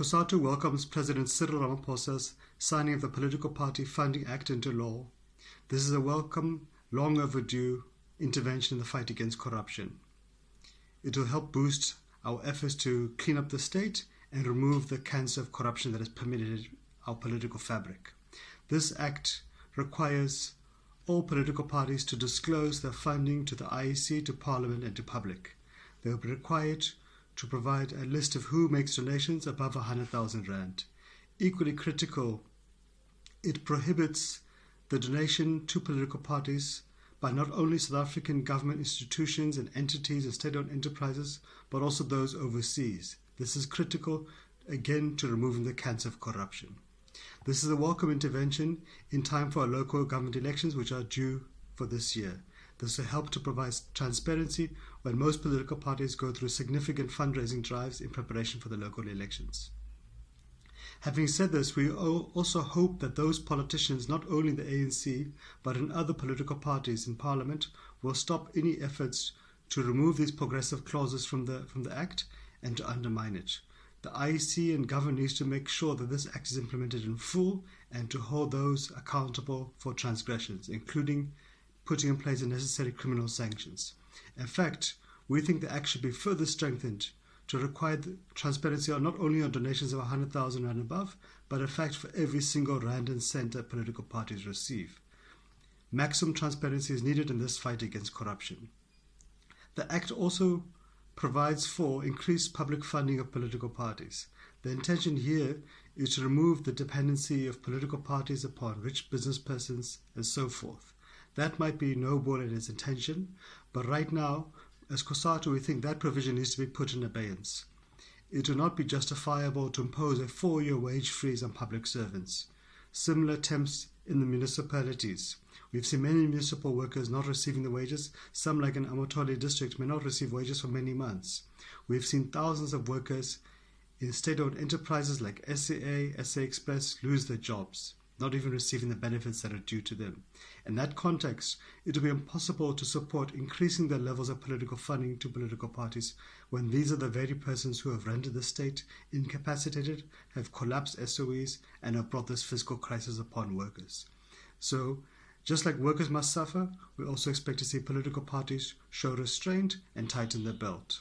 Cosatu welcomes President Cyril Ramaphosa's signing of the Political Party Funding Act into law. This is a welcome, long overdue intervention in the fight against corruption. It will help boost our efforts to clean up the state and remove the cancer of corruption that has permeated our political fabric. This act requires all political parties to disclose their funding to the IEC, to Parliament and to public. They will be required to provide a list of who makes donations above 100,000 Rand. Equally critical, it prohibits the donation to political parties by not only South African government institutions and entities and state-owned enterprises, but also those overseas. This is critical, again, to removing the cancer of corruption. This is a welcome intervention in time for our local government elections, which are due for this year. This will help to provide transparency when most political parties go through significant fundraising drives in preparation for the local elections. Having said this, we also hope that those politicians, not only in the ANC, but in other political parties in Parliament, will stop any efforts to remove these progressive clauses from the Act and to undermine it. The IEC and government needs to make sure that this Act is implemented in full and to hold those accountable for transgressions, including putting in place the necessary criminal sanctions. In fact, we think the Act should be further strengthened to require transparency not only on donations of 100,000 Rand above, but in fact for every single Rand and cent that political parties receive. Maximum transparency is needed in this fight against corruption. The Act also provides for increased public funding of political parties. The intention here is to remove the dependency of political parties upon rich business persons and so forth. That might be noble in its intention, but right now, as Cosatu, we think that provision needs to be put in abeyance. It will not be justifiable to impose a 4-year wage freeze on public servants. Similar attempts in the municipalities. We've seen many municipal workers not receiving the wages. Some, like in Amotoli district, may not receive wages for many months. We've seen thousands of workers in state-owned enterprises like SAA, SA Express lose their jobs, not even receiving the benefits that are due to them. In that context, it will be impossible to support increasing the levels of political funding to political parties when these are the very persons who have rendered the state incapacitated, have collapsed SOEs, and have brought this fiscal crisis upon workers. So, just like workers must suffer, we also expect to see political parties show restraint and tighten their belt.